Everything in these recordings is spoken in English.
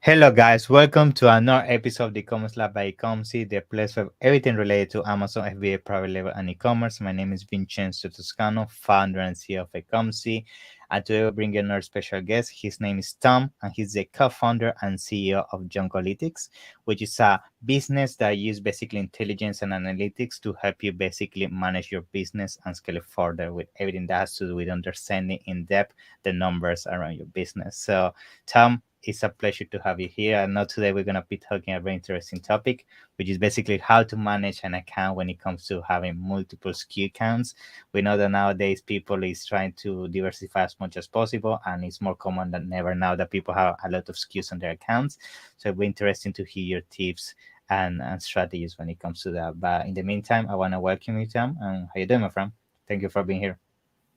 Hello, guys. Welcome to another episode of the e-commerce lab by 𝐃𝐎𝐍'𝐶, the place for everything related to Amazon FBA, private label, and e-commerce. My name is Vincenzo Toscano, founder and CEO of 𝐃𝐎𝐍'𝐶. And today we're bringing another special guest. His name is Tom, and he's the co-founder and CEO of 𝐃𝐎𝐿𝐊𝐿𝐼TICS, which is a business that uses basically intelligence and analytics to help you basically manage your business and scale it further with everything that has to do with understanding in depth the numbers around your business. So, Tom, it's a pleasure to have you here. I know today we're going to be talking a very interesting topic, which is basically how to manage an account when it comes to having multiple SKU counts. We know that nowadays people is trying to diversify as much as possible, and it's more common than ever now that people have a lot of SKUs on their accounts. So it'll be interesting to hear your tips and strategies when it comes to that. But in the meantime, I want to welcome you, Tom. And how you doing, my friend? Thank you for being here.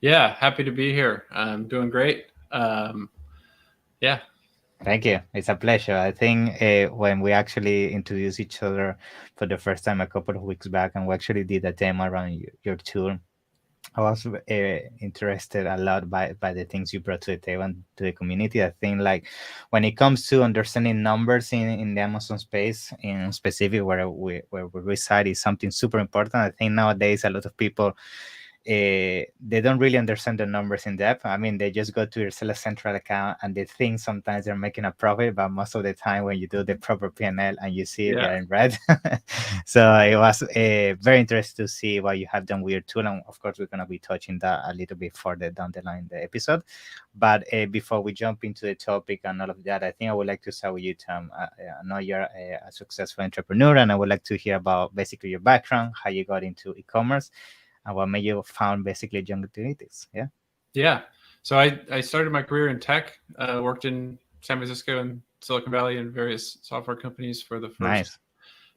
Yeah, happy to be here. I'm doing great. Yeah. Thank you. It's a pleasure. I think when we actually introduced each other for the first time a couple of weeks back, and we actually did a demo around your tool, I was interested a lot by the things you brought to the table and to the community. I think like when it comes to understanding numbers in the Amazon space, in specific where we reside, is something super important. I think nowadays a lot of people they don't really understand the numbers in depth. I mean, they just go to your Seller Central account and they think sometimes they're making a profit, but most of the time when you do the proper P&L and you see they're in red. So it was very interesting to see what you have done with your tool. And of course, we're going to be touching that a little bit further down the line in the episode. But before we jump into the topic and all of that, I think I would like to start with you, Tom. I know you're a successful entrepreneur, and I would like to hear about basically your background, how you got into e-commerce, and what made you found basically 𝐃𝐎𝐿𝐊𝐼TICS. Yeah. So I started my career in tech, worked in San Francisco and Silicon Valley in various software companies for the first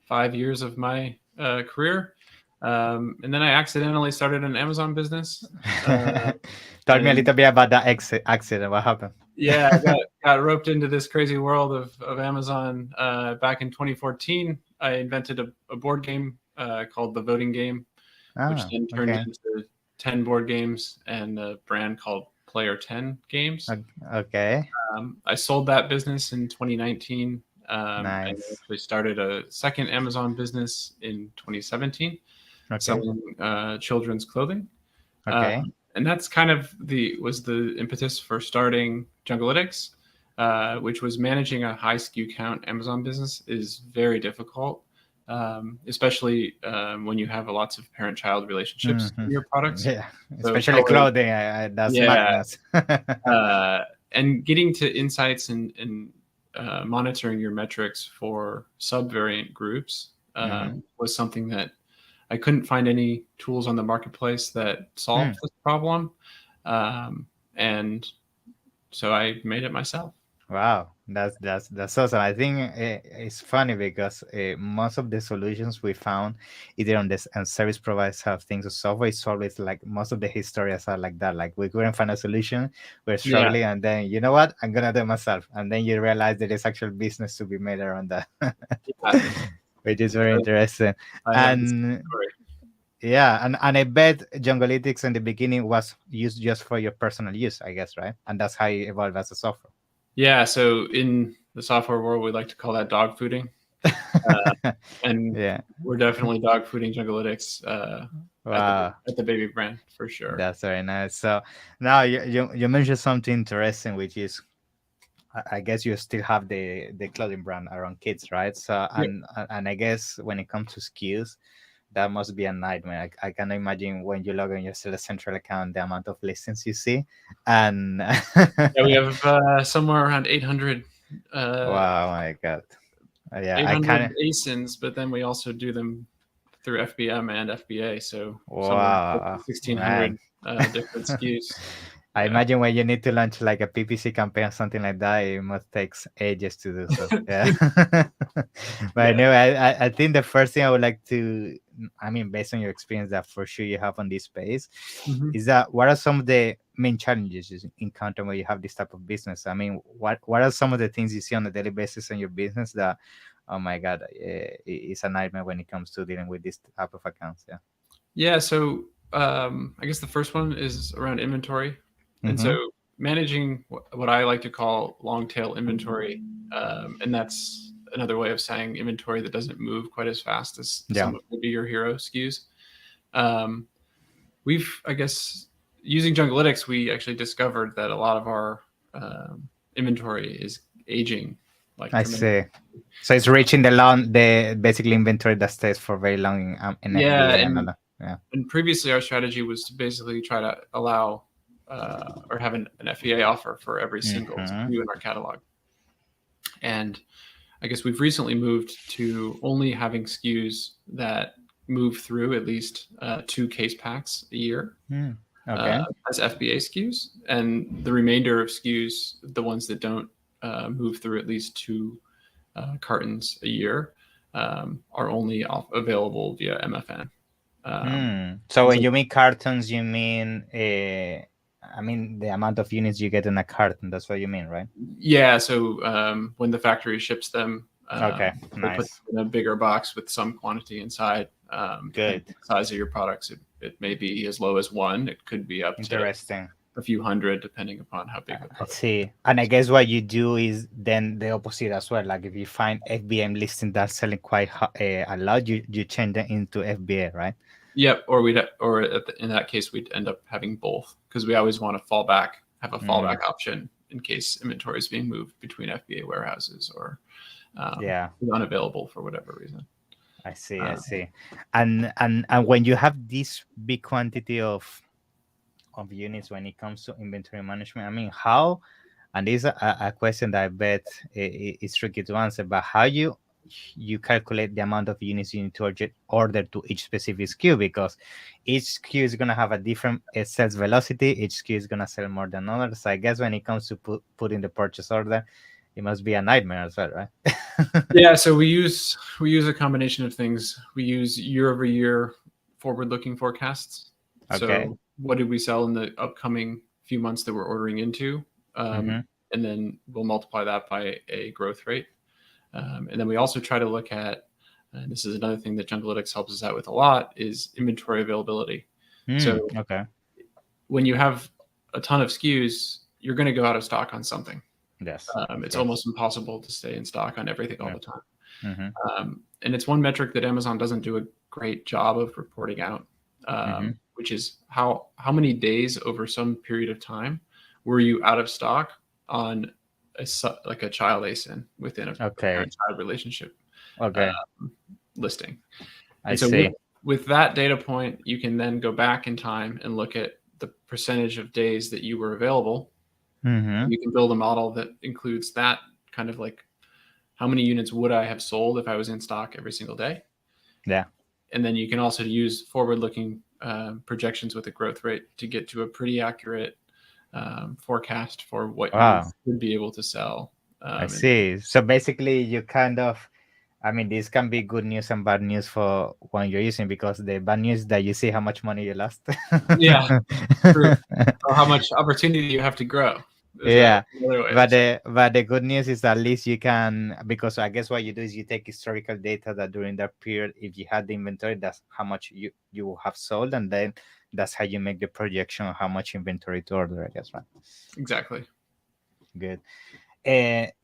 5 years of my career. And then I accidentally started an Amazon business. Tell me a little bit about that accident. What happened? Yeah, I got roped into this crazy world of Amazon back in 2014. I invented a board game called The Voting Game, which then turned into 10 board games and a brand called Player 10 Games. Okay. I sold that business in 2019. Nice. I actually started a second Amazon business in 2017, selling children's clothing. Okay. And that's kind of was the impetus for starting 𝐃𝐎𝐿𝐊𝐼TICS, which was managing a high SKU count Amazon business is very difficult. Especially when you have lots of parent-child relationships in your products. Yeah, especially clothing. That's madness. And getting to insights and monitoring your metrics for subvariant groups was something that I couldn't find any tools on the marketplace that solved this problem. And so I made it myself. Wow, that's awesome. I think it's funny because most of the solutions we found either on this and service providers have things of software. It's always like most of the historias are like that. Like we couldn't find a solution, we're struggling, and then you know what? I'm gonna do it myself, and then you realize there is actual business to be made around that, which is very interesting. Yeah, and I bet 𝐃𝐎𝐿𝐊𝐼TICS in the beginning was used just for your personal use, I guess, right? And that's how you evolved as a software. Yeah, so in the software world, we like to call that dog fooding. And we're definitely dog fooding 𝐃𝐿𝐊𝐼TICS at the baby brand for sure. That's very nice. So now you mentioned something interesting, which is I guess you still have the clothing brand around kids, right? So and I guess when it comes to SKUs, that must be a nightmare. I can imagine when you log in your Seller Central account, the amount of listings you see. And we have somewhere around 800. Wow, my God. Yeah, 800 ASINs, but then we also do them through FBM and FBA. So 1,600 different SKUs. I imagine when you need to launch like a PPC campaign or something like that, it must take ages to do so. Yeah. But anyway, I think the first thing I would like to, I mean, based on your experience that for sure you have on this space, is that what are some of the main challenges you encounter when you have this type of business? I mean, what are some of the things you see on a daily basis in your business that, oh my God, it's a nightmare when it comes to dealing with this type of accounts? Yeah. So I guess the first one is around inventory. And so managing what I like to call long tail inventory And that's another way of saying inventory that doesn't move quite as fast as some of maybe your hero SKUs. I guess, using Junglealytics, we actually discovered that a lot of our inventory is aging. I see. So it's reaching the basically inventory that stays for very long in FBA. And previously our strategy was to basically try to allow or have an FBA offer for every single SKU in our catalog. And I guess we've recently moved to only having SKUs that move through at least 2 case packs a year as FBA SKUs, and the remainder of SKUs, the ones that don't move through at least 2 cartons a year, are only available via MFN. So when you mean cartons, you mean I mean the amount of units you get in a carton. That's what you mean, right? Yeah. So when the factory ships them, nice. They put them in a bigger box with some quantity inside. Good. The size of your products, it may be as low as 1. It could be up to a few hundred, depending upon how big the product. I see. And I guess what you do is then the opposite as well. Like if you find FBM listing that's selling quite a lot, you change them into FBA, right? Yep. Or in that case, we'd end up having both, because we always want to have a fallback option in case inventory is being moved between FBA warehouses or is unavailable for whatever reason. I see. And when you have this big quantity of units when it comes to inventory management, I mean, how, and this is a question that I bet is tricky to answer, but how you calculate the amount of units you need to order to each specific SKU, because each SKU is going to have a different sales velocity. Each SKU is going to sell more than others. So I guess when it comes to putting the purchase order, it must be a nightmare as well, right? Yeah. So we use a combination of things. We use year-over-year forward-looking forecasts. So what did we sell in the upcoming few months that we're ordering into? And then we'll multiply that by a growth rate. And then we also try to look at, and this is another thing that Junglealytics helps us out with a lot, is inventory availability. So when you have a ton of SKUs, you're going to go out of stock on something. Yes. It's almost impossible to stay in stock on everything all the time. And it's one metric that Amazon doesn't do a great job of reporting out, which is how many days over some period of time were you out of stock on like a child ASIN within a parent-child relationship listing. And so with that data point, you can then go back in time and look at the percentage of days that you were available. You can build a model that includes that kind of like, how many units would I have sold if I was in stock every single day? Yeah. And then you can also use forward-looking projections with a growth rate to get to a pretty accurate forecast for what you would be able to sell. I see. So basically you kind of, I mean, this can be good news and bad news for when you're using, because the bad news is that you see how much money you lost. Yeah, true. Or how much opportunity you have to grow. But the good news is at least you can, because I guess what you do is you take historical data that during that period, if you had the inventory, that's how much you have sold, and then that's how you make the projection of how much inventory to order, I guess, right? Exactly. Good.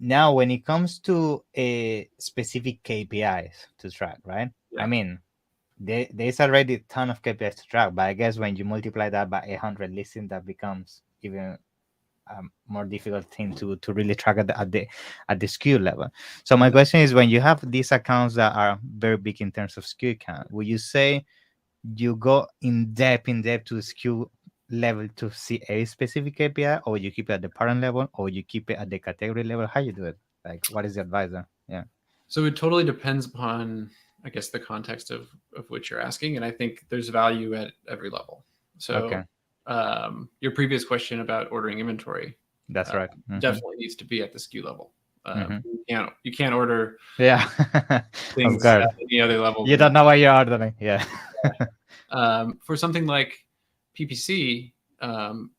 Now, when it comes to specific KPIs to track, right? Yeah. I mean, there's already a ton of KPIs to track, but I guess when you multiply that by 100 listings, that becomes even more difficult thing to really track at the SKU level. So my question is, when you have these accounts that are very big in terms of SKU count, would you say you go in depth to the SKU level to see a specific KPI, or you keep it at the parent level, or you keep it at the category level? How you do it? Like, what is the advisor? Yeah. So it totally depends upon, I guess, the context of which you're asking, and I think there's value at every level. So your previous question about ordering inventory, that's right, definitely needs to be at the SKU level. You can't order things at any other level. You don't know what you're ordering. For something like PPC,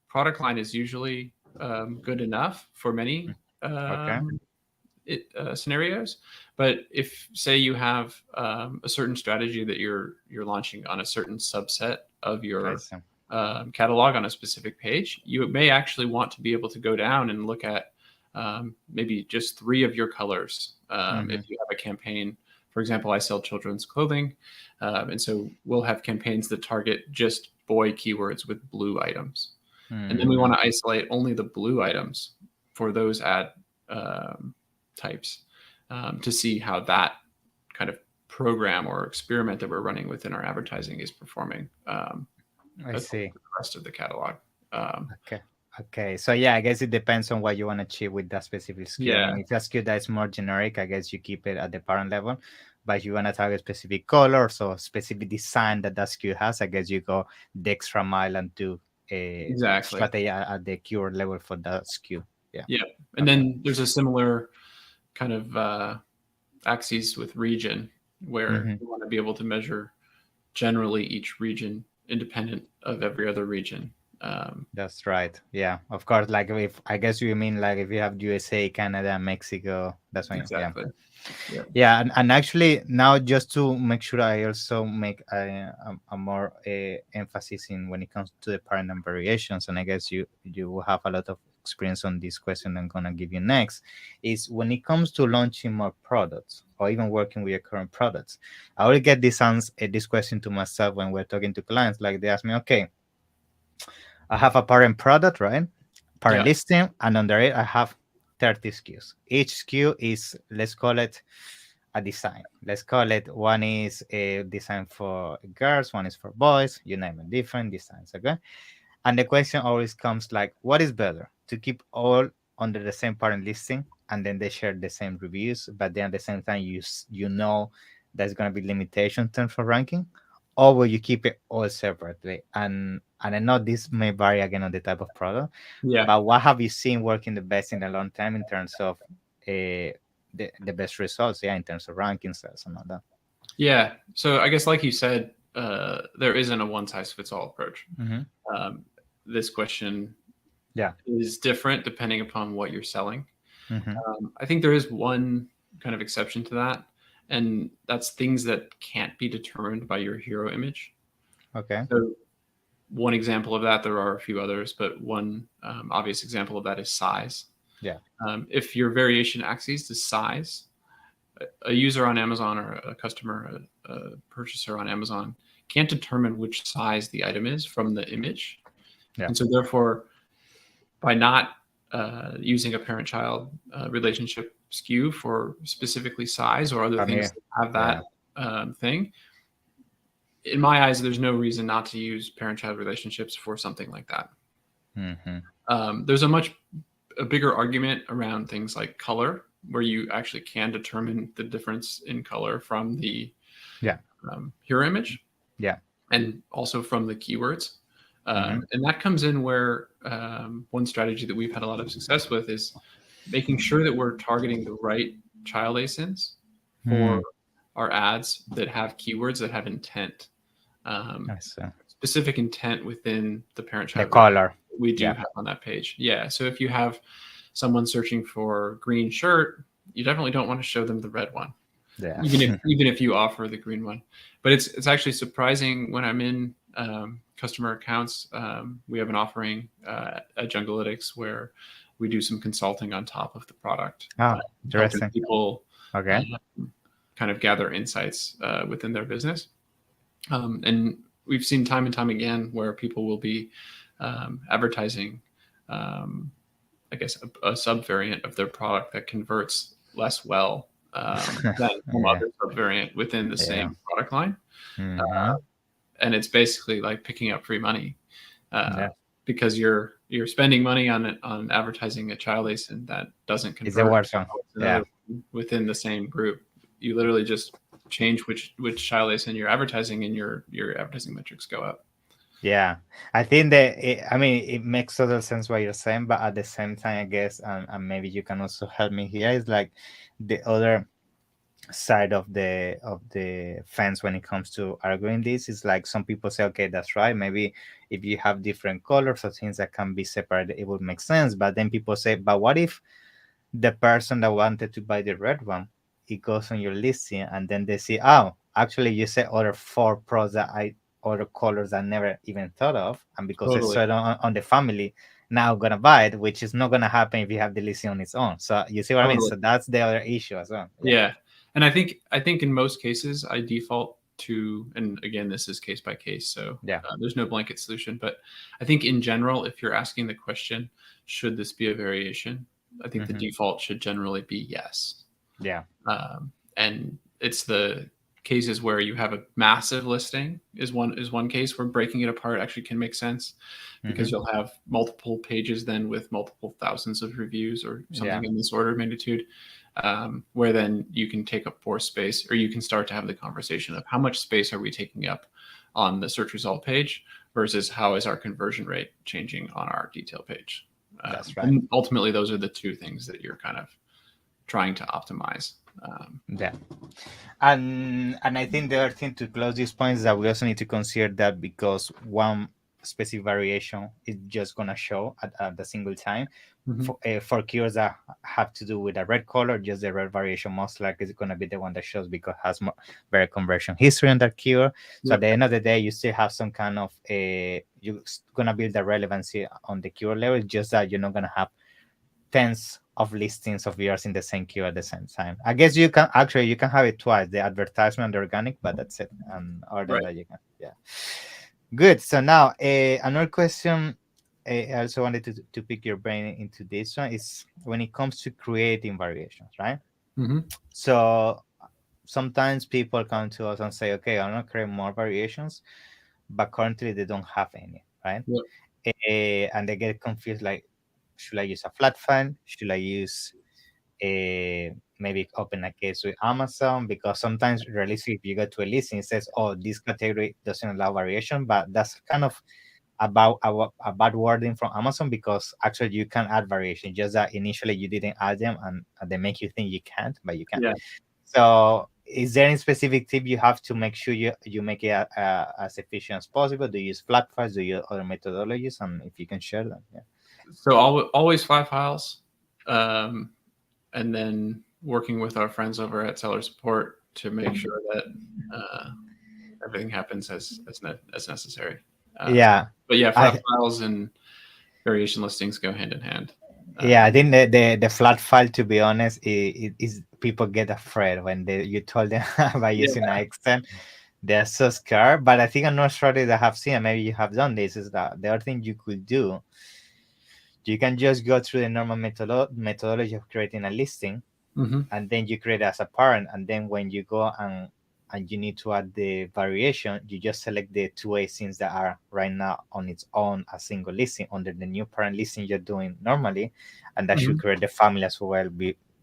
product line is usually good enough for many scenarios. But if, say, you have a certain strategy that you're launching on a certain subset of your catalog on a specific page, you may actually want to be able to go down and look at maybe just 3 of your colors. Mm-hmm. If you have a campaign, for example, I sell children's clothing, and so we'll have campaigns that target just boy keywords with blue items. And then we want to isolate only the blue items for those ad types to see how that kind of program or experiment that we're running within our advertising is performing I as see. the rest of the catalog. Okay. Okay. So yeah, I guess it depends on what you want to achieve with that specific SKU. I Yeah, mean, if it's a SKU that is more generic, I guess you keep it at the parent level. But if you want to target specific colors or specific design that SKU has, I guess you go the extra mile and do a exactly. strategy at the keyword level for that SKU. Yeah. Yeah. And Okay. then there's a similar kind of axes with region where Mm-hmm. you want to be able to measure generally each region independent of every other region. That's right. Yeah. Of course. Like if I guess you mean like if you have USA, Canada, Mexico, that's fine. Yeah. Exactly. Yeah. Yeah, and actually now just to make sure I also make a more emphasis in when it comes to the parent and variations, and I guess you will have a lot of experience on this question I'm gonna give you next, is when it comes to launching more products or even working with your current products. I will get this question to myself when we're talking to clients. Like they ask me, okay, I have a parent product, right? Parent Yeah. listing, and under it I have 30 SKUs. Each SKU is, let's call it a design. Let's call it, one is a design for girls, one is for boys, you name it, different designs. Okay. And the question always comes like, what is better to keep all under the same parent listing and then they share the same reviews, but then at the same time you know there's going to be limitation in terms of ranking, or will you keep it all separately? And I know this may vary again on the type of product, Yeah. but what have you seen working the best in a long time in terms of the best results? Yeah, in terms of rankings and all that. Yeah. So I guess, like you said, there isn't a one size fits all approach. Mm-hmm. Um, this question Yeah. is different depending upon what you're selling. Mm-hmm. I think there is one kind of exception to that, and that's things that can't be determined by your hero image. Okay. So, one example of that, there are a few others, but one obvious example of that is size. Yeah. If your variation axis is size, a user on Amazon or a customer, a purchaser on Amazon can't determine which size the item is from the image. Yeah. And so therefore, by not using a parent-child relationship SKU for specifically size or other From things here. that have Yeah. that thing, in my eyes, there's no reason not to use parent-child relationships for something like that. Mm-hmm. There's a bigger argument around things like color, where you actually can determine the difference in color from the Yeah. hero image, Yeah. and also from the keywords. Mm-hmm. And that comes in where one strategy that we've had a lot of success with is making sure that we're targeting the right child ASINs for our ads that have keywords that have intent, I see. specific intent within the The parent-child color. we do Yeah. have on that page. Yeah. So if you have someone searching for green shirt, you definitely don't want to show them the red one, Yeah. even if you offer the green one. But it's actually surprising when I'm in customer accounts. We have an offering at Junglealytics where we do some consulting on top of the product, Oh, helping interesting. people Okay. kind of gather insights within their business. And we've seen time and time again where people will be advertising, I guess, a subvariant of their product that converts less well than some Yeah. other subvariant within the Yeah. same product line. Mm-hmm. And it's basically like picking up free money Yeah. because you're spending money on advertising a child ASIN that doesn't It's the convert worst one. Yeah. within the same group. You literally just change which child ASIN you're advertising, and your advertising metrics go up. Yeah, I think that I mean it makes total sense what you're saying, but at the same time, I guess, and maybe you can also help me here, is like the other side of the fence when it comes to arguing this is like some people say, okay, that's right. Maybe if you have different colors or things that can be separated, it would make sense. But then people say, but what if the person that wanted to buy the red one, it goes on your listing and then they see, oh, actually you said other four pros that I other colors I never even thought of, and because I Totally. saw it on the family, now gonna buy it, which is not gonna happen if you have the listing on its own. So you see what I mean? Totally. So that's the other issue as well. Yeah. Yeah. And I think in most cases I default to, and again, this is case by case, so Yeah. there's no blanket solution. But I think in general, if you're asking the question, should this be a variation? I think the default should generally be yes. Yeah. And it's the cases where you have a massive listing is one case where breaking it apart actually can make sense, because you'll have multiple pages then with multiple thousands of reviews or something in this order of magnitude, where then you can take up more space, or you can start to have the conversation of how much space are we taking up on the search result page versus how is our conversion rate changing on our detail page. That's right. And ultimately, those are the two things that you're kind of trying to optimize. Yeah. And I think the other thing to close this point is that we also need to consider that because one specific variation is just gonna show at the single time. For keywords that have to do with a red color, just the red variation most likely is going to be the one that shows because it has more better conversion history on that keyword. So at the end of the day, you still have some kind of you're going to build the relevancy on the keyword level, just that you're not going to have tens of listings of yours in the same keyword at the same time. I guess you can have it twice, the advertisement and the organic, but that's it. And other than that, you can. Yeah. Good. So now another question I also wanted to pick your brain into this one is when it comes to creating variations, right? So sometimes people come to us and say, okay, I want to create more variations, but currently they don't have any, right? And they get confused, like, should I use a flat file? Should I use maybe open a case with Amazon? Because sometimes realistically, if you go to a listing, it says, oh, this category doesn't allow variation, but that's kind of about a bad wording from Amazon, because actually you can add variation, just that initially you didn't add them and they make you think you can't, but you can. Yeah. So is there any specific tip you have to make sure you make it as efficient as possible? Do you use flat files? Do you use other methodologies? And if you can share them. Yeah. So always flat files, and then working with our friends over at Seller Support to make sure that everything happens as necessary. Yeah. But yeah, flat files and variation listings go hand in hand. Yeah, I think the flat file, to be honest, is people get afraid when you told them about using Excel. They're so scared. But I think another strategy that I have seen, and maybe you have done this, is that the other thing you could do, you can just go through the normal methodology of creating a listing, and then you create it as a parent, and then when you go and you need to add the variation, you just select the two ASINs that are right now on its own, a single listing under the new parent listing you're doing normally, and that should create the family as well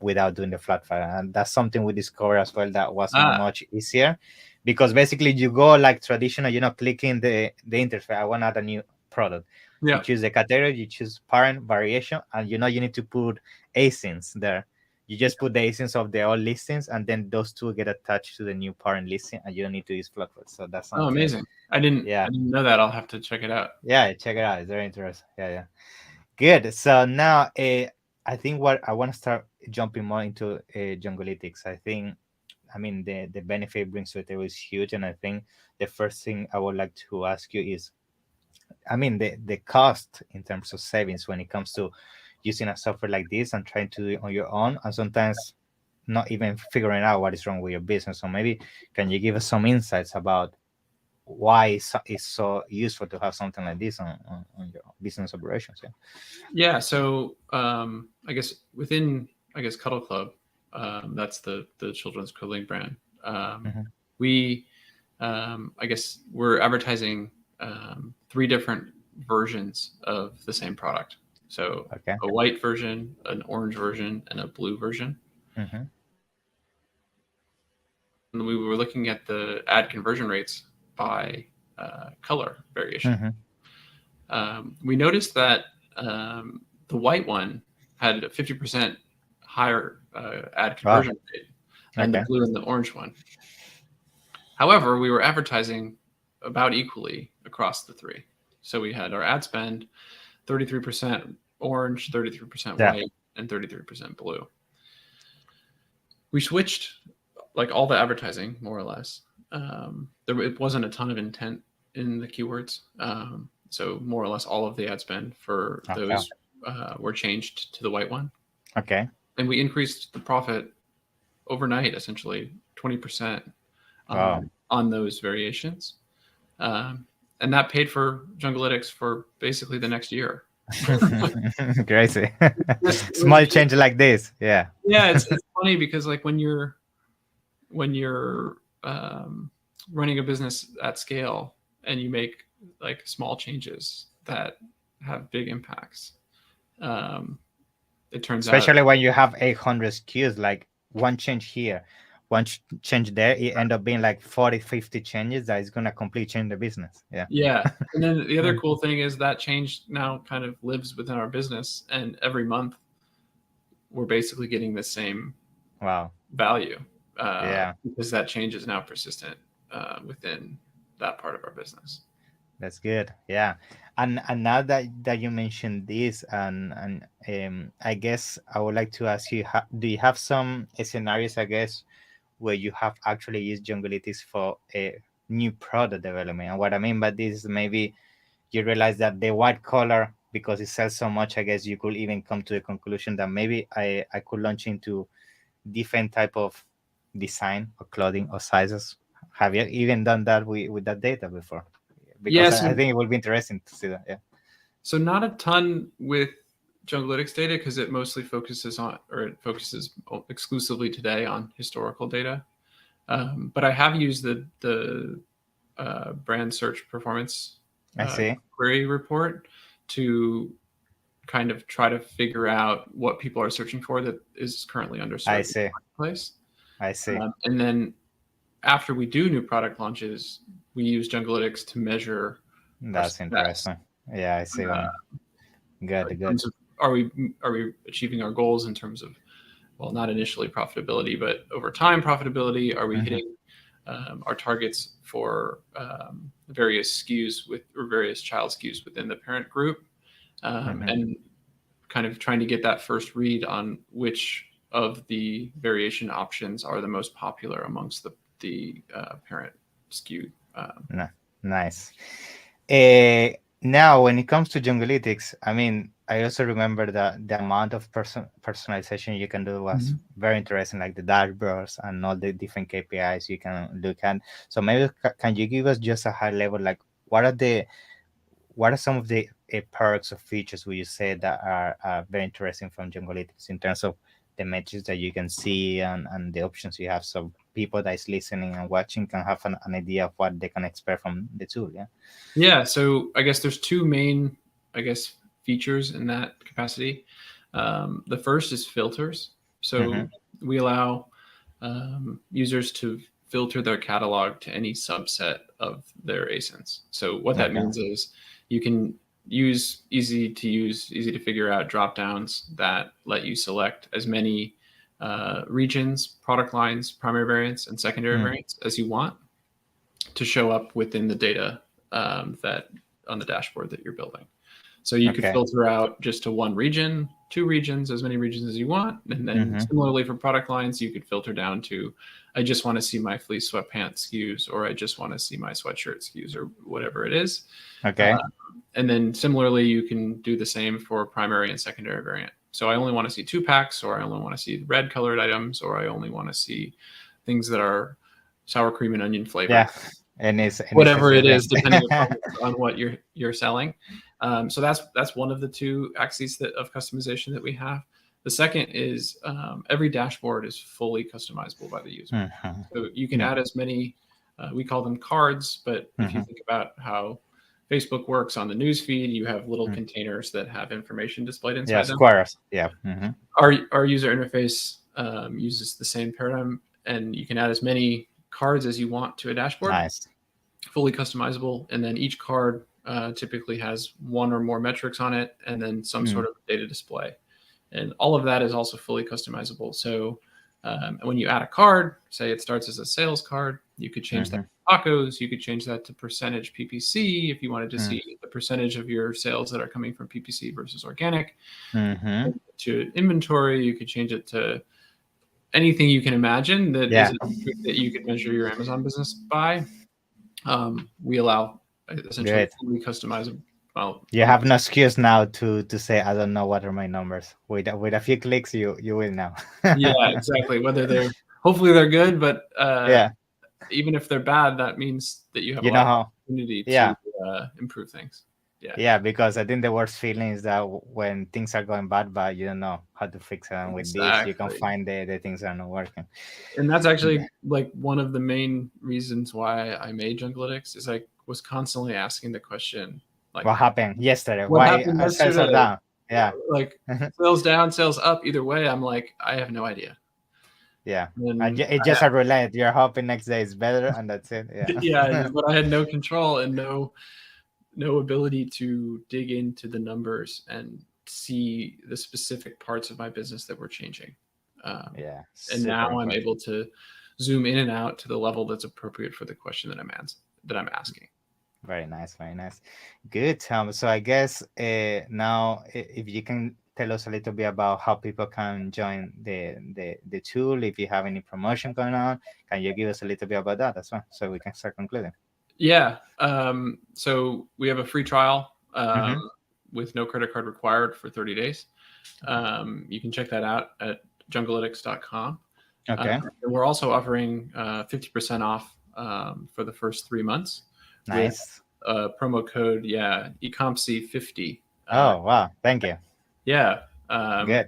without doing the flat file. And that's something we discovered as well that was much easier, because basically you go like traditional, clicking the interface. I want to add a new product. You choose the category, you choose parent, variation, and you need to put ASINs there. You just put the ASINs of the old listings, and then those two get attached to the new parent listing, and you don't need to use flat files. So that's something. Oh, amazing! I didn't know that. I'll have to check it out. Yeah, check it out. It's very interesting. Yeah. Good. So now I think what I want to start jumping more into Junglelytics. I mean, the benefit it brings to the table is huge, and I think the first thing I would like to ask you is, I mean, the cost in terms of savings when it comes to using a software like this and trying to do it on your own, and sometimes not even figuring out what is wrong with your business. So maybe can you give us some insights about why it's so useful to have something like this on your business operations? Yeah. So I guess within Cuddle Club, that's the children's clothing brand. We I guess we're advertising 3 different versions of the same product. So a white version, an orange version, and a blue version. And we were looking at the ad conversion rates by color variation. We noticed that the white one had a 50% higher ad conversion rate than the blue and the orange one. However, we were advertising about equally across the 3. So we had our ad spend 33% orange, 33% white, and 33% blue. We switched like all the advertising, more or less. It wasn't a ton of intent in the keywords. So more or less all of the ad spend for those were changed to the white one. Okay. And we increased the profit overnight, essentially 20% on those variations. And that paid for Junglealytics for basically the next year. Crazy. Small change like this. Yeah. Yeah, it's funny because like when you're running a business at scale and you make like small changes that have big impacts, it turns especially out, when you have 800 SKUs, like one change here, one change there, it end up being like 40, 50 changes that is going to completely change the business. Yeah. Yeah. And then the other cool thing is that change now kind of lives within our business, and every month we're basically getting the same value. Because that change is now persistent within that part of our business. That's good. Yeah. And now that you mentioned this, and I guess I would like to ask you, do you have some scenarios, I guess, where you have actually used Junglealytics for a new product development? And what I mean by this is maybe you realize that the white collar, because it sells so much, I guess you could even come to the conclusion that maybe I could launch into different type of design or clothing or sizes. Have you even done that with that data before? Because I think it will be interesting to see that. Yeah. So not a ton with Junglealytics data because it mostly focuses exclusively today on historical data. But I have used the brand search performance query report to kind of try to figure out what people are searching for that is currently underserved in the marketplace. I see. And then after we do new product launches, we use Junglealytics to measure. That's interesting. Yeah, I see. Good. Are we achieving our goals in terms of, well, not initially profitability, but over time profitability? Are we hitting our targets for various SKUs or various child SKUs within the parent group? And kind of trying to get that first read on which of the variation options are the most popular amongst the parent SKU. Nice. Now, when it comes to Junglealytics, I mean, I also remember that the amount of personalization you can do was very interesting, like the dashboards and all the different KPIs you can look at. So maybe can you give us just a high level, like what are some of the perks or features would you say that are very interesting from Junglealytics in terms of the metrics that you can see and the options you have, so people that is listening and watching can have an idea of what they can expect from the tool? Yeah, so I guess there's two main features in that capacity. The first is filters. So we allow users to filter their catalog to any subset of their ASINs. So what that means is you can use easy to figure out drop downs that let you select as many regions, product lines, primary variants, and secondary variants as you want to show up within the data that on the dashboard that you're building. So you could filter out just to one region, 2 regions, as many regions as you want. And then similarly for product lines, you could filter down to, I just want to see my fleece sweatpants SKUs, or I just want to see my sweatshirt SKUs, or whatever it is. And then similarly, you can do the same for primary and secondary variant. So I only want to see 2 packs, or I only want to see red colored items, or I only want to see things that are sour cream and onion flavored. Yeah. And whatever it is, depending on what you're selling. So that's one of the 2 axes of customization that we have. The second is every dashboard is fully customizable by the user. So you can add as many, we call them cards, but if you think about how Facebook works on the news feed, you have little containers that have information displayed inside them. Squares. Our user interface uses the same paradigm, and you can add as many cards as you want to a dashboard. Nice. Fully customizable, and then each card typically has 1 or more metrics on it, and then some sort of data display, and all of that is also fully customizable. So when you add a card, say it starts as a sales card, you could change that to tacos, you could change that to percentage PPC if you wanted to see the percentage of your sales that are coming from PPC versus organic. To inventory, you could change it to anything you can imagine that is a metric that you could measure your Amazon business by. We allow essentially fully well, You have no excuse now to say I don't know what are my numbers. With a few clicks, you will know. yeah, exactly. Whether they're hopefully they're good, but Yeah, even if they're bad, that means that you have a you know lot of how. opportunity to Yeah, improve things. Yeah, yeah, because I think the worst feeling is that when things are going bad, but you don't know how to fix it. And with this, you can exactly. find the things are not working. And that's Yeah. actually like one of the main reasons why I made Junglytics is I was constantly asking the question like, What happened yesterday? what Why happened sales are yesterday? down? Yeah. Like sales down, sales up, either way. I'm like, I have no idea. Yeah. And And it's just a roulette. You're hoping next day is better, and that's it. Yeah. yeah, but I had no control and no ability to dig into the numbers and see the specific parts of my business that were changing. Yeah. And Super now I'm important. able to zoom in and out to the level that's appropriate for the question that I'm asking. Very nice. Very nice. Good, Tom. So I guess now, if you can tell us a little bit about how people can join the tool, if you have any promotion going on, can you give us a little bit about that as well, so we can start concluding? Yeah. So we have a free trial Mm-hmm. with no credit card required for 30 days. You can check that out at junglytics.com. Okay. And we're also offering 50% off for the first 3 months with Nice. promo code, 𝐃𝐎𝐍'𝐵50. Oh, wow. Thank you. Yeah. Good.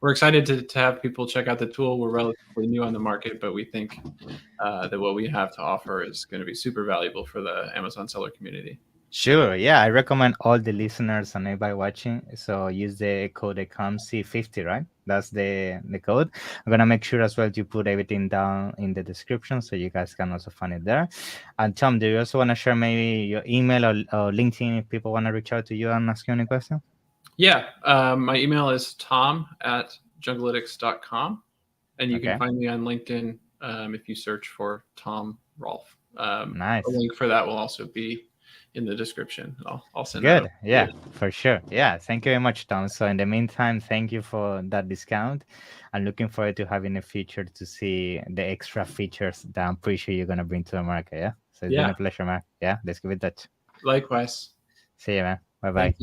We're excited to have people check out the tool. We're relatively new on the market, but we think that what we have to offer is going to be super valuable for the Amazon seller community. Sure. Yeah, I recommend all the listeners and everybody watching. So use the code 𝐃𝐎𝐍'𝐵50, right? That's the code. I'm gonna make sure as well to put everything down in the description so you guys can also find it there. And Tom, do you also want to share maybe your email or LinkedIn if people want to reach out to you and ask you any question? Yeah. My email is tom@junglytics.com. And you can Okay. find me on LinkedIn if you search for Tom Rohlf. A Nice. link for that will also be in the description. I'll send that over Good. to Yeah, you. for sure. Yeah. Thank you very much, Tom. So in the meantime, thank you for that discount. I'm looking forward to having a future to see the extra features that I'm pretty sure you're gonna bring to the market. Yeah. So it's been Yeah, a pleasure, man. Yeah. Let's give it that. likewise. See you, man. Bye Thank bye. you.